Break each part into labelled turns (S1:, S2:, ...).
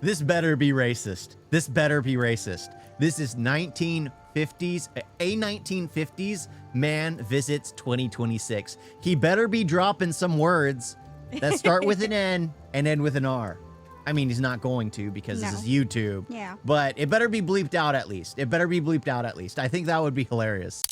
S1: This better be racist. This better be racist. This is 1950s. A 1950s man visits 2026. He better be dropping some words that start with an N and end with an R. I mean, he's not going to because this is YouTube.
S2: Yeah.
S1: But it better be bleeped out at least. It better be bleeped out at least. I think that would be hilarious.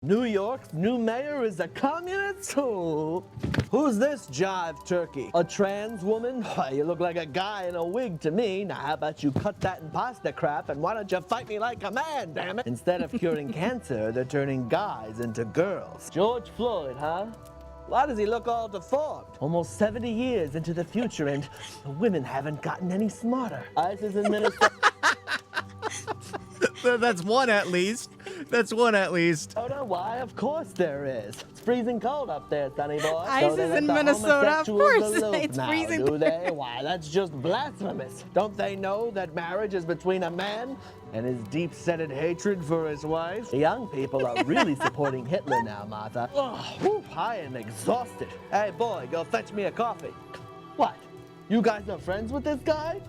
S3: New York's new mayor is a communist? Oh, who's this jive turkey? A trans woman? Why, you look like a guy in a wig to me. Now, how about you cut that impasta crap and why don't you fight me like a man, damn it? Instead of curing cancer, they're turning guys into girls. George Floyd, huh? Why does he look all deformed? Almost 70 years into the future and the women haven't gotten any smarter. ISIS in Minnesota.
S1: That's one at least. That's one at least.
S3: Oh, no, why? Of course there is. It's freezing cold up there, sonny boy.
S2: ISIS in Minnesota? Of course it's
S3: now,
S2: freezing.
S3: Do they? Why, that's just blasphemous. Don't they know that marriage is between a man and his deep-seated hatred for his wife? The young people are really supporting Hitler now, Martha. Oh, whew, I am exhausted. Hey, boy, go fetch me a coffee. What? You guys are friends with this guy?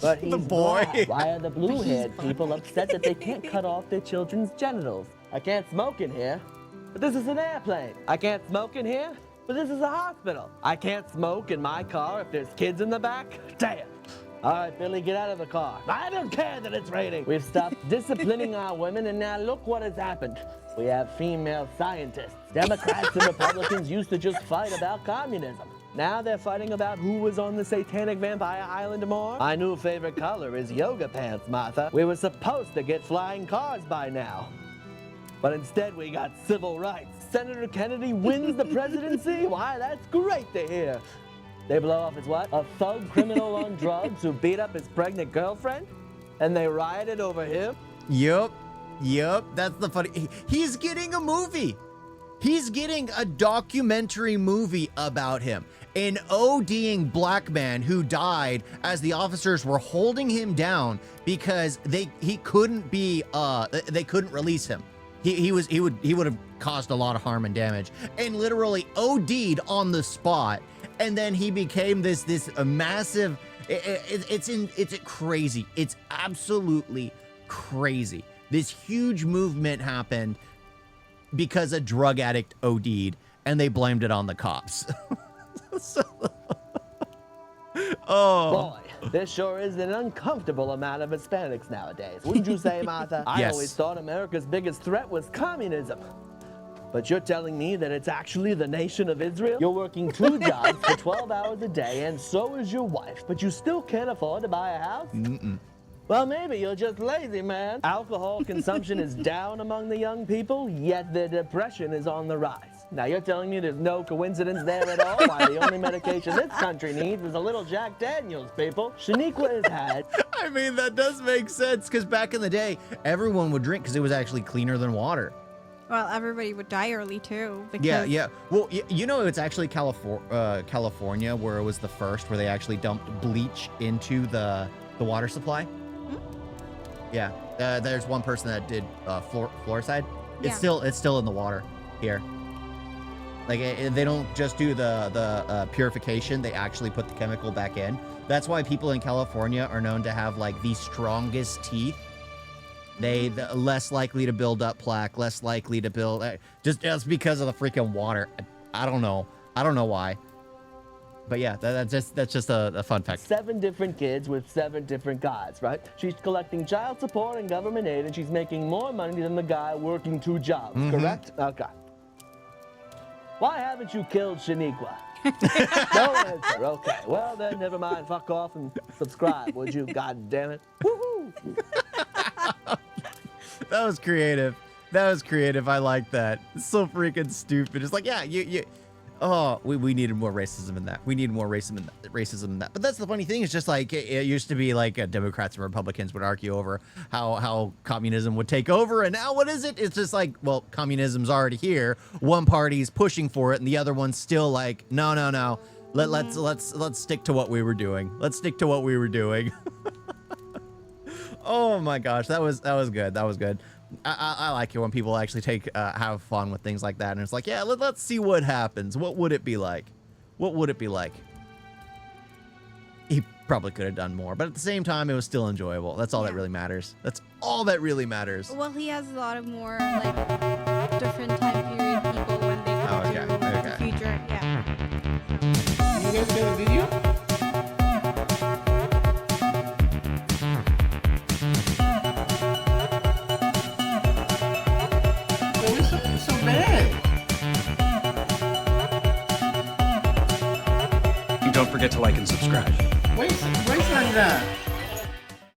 S3: But he's
S1: The boy.
S3: black. Why are the blue-haired people upset that they can't cut off their children's genitals? I can't smoke in here, but this is an airplane. I can't smoke in here, but this is a hospital. I can't smoke in my car if there's kids in the back. Damn. All right, Billy, get out of the car. I don't care that it's raining. We've stopped disciplining our women, and now look what has happened. We have female scientists. Democrats and Republicans used to just fight about communism. Now they're fighting about who was on the satanic vampire island more. My new favorite color is yoga pants, Martha. We were supposed to get flying cars by now. But instead we got civil rights. Senator Kennedy wins the presidency? Why, that's great to hear. They blow off his what? A thug criminal on drugs who beat up his pregnant girlfriend? And they rioted over him?
S1: Yup. That's the funny. He's getting a movie. He's getting a documentary movie about him. An ODing black man who died as the officers were holding him down because he couldn't be they couldn't release him. He would have caused a lot of harm and damage and literally OD'd on the spot. And then he became this massive. It's crazy. It's absolutely crazy. This huge movement happened because a drug addict OD'd and they blamed it on the cops. Oh.
S3: Boy, there sure is an uncomfortable amount of Hispanics nowadays. Wouldn't you say, Martha? I
S1: Yes.
S3: always thought America's biggest threat was communism. But you're telling me that it's actually the nation of Israel? You're working 2 jobs for 12 hours a day, and so is your wife, but you still can't afford to buy a house? Well, maybe you're just lazy, man. Alcohol consumption is down among the young people, yet their depression is on the rise. Now, you're telling me there's no coincidence there at all? Why, the only medication this country needs is a little Jack Daniels, people. Shaniqua has had...
S1: I mean, that does make sense because back in the day, everyone would drink because it was actually cleaner than water.
S2: Well, everybody would die early too. Because
S1: Yeah. Well, you know, it's actually California where it was the first where they actually dumped bleach into the water supply. Yeah, there's one person that did fluoride. It's
S2: Yeah.
S1: still in the water here. Like they don't just do the purification; they actually put the chemical back in. That's why people in California are known to have like the strongest teeth. They're less likely to build up plaque, less likely to build just because of the freaking water. I don't know why. But yeah, that's just a fun fact.
S3: 7 different kids with 7 different guys, right? She's collecting child support and government aid, and she's making more money than the guy working 2 jobs, correct? Okay. Why haven't you killed Shaniqua? No answer. Okay. Well, then, never mind. Fuck off and subscribe, would you? God damn it. Woohoo!
S1: That was creative. I like that. It's so freaking stupid. It's like, yeah, you. Oh, we needed more racism in that. We needed more racism in that. But that's the funny thing. It's just like it used to be like Democrats and Republicans would argue over how communism would take over, and now what is it? It's just like, well, communism's already here. One party's pushing for it, and the other one's still like, no. Let's stick to what we were doing. Let's stick to what we were doing. Oh my gosh, that was good. That was good. I like it when people actually have fun with things like that, and it's like, yeah, let's see what happens. What would it be like? What would it be like? he probably could have done more, but at the same time, it was still enjoyable. That's all that
S2: Yeah.
S1: really matters. That's all that really matters.
S2: Well, he has a lot of more like different time period people when they come
S1: Oh,
S2: to
S1: okay,
S2: the
S1: okay.
S2: future. Yeah.
S4: You guys got a video? Why is it so bad?
S5: And don't forget to like and subscribe.
S4: Why is it like that?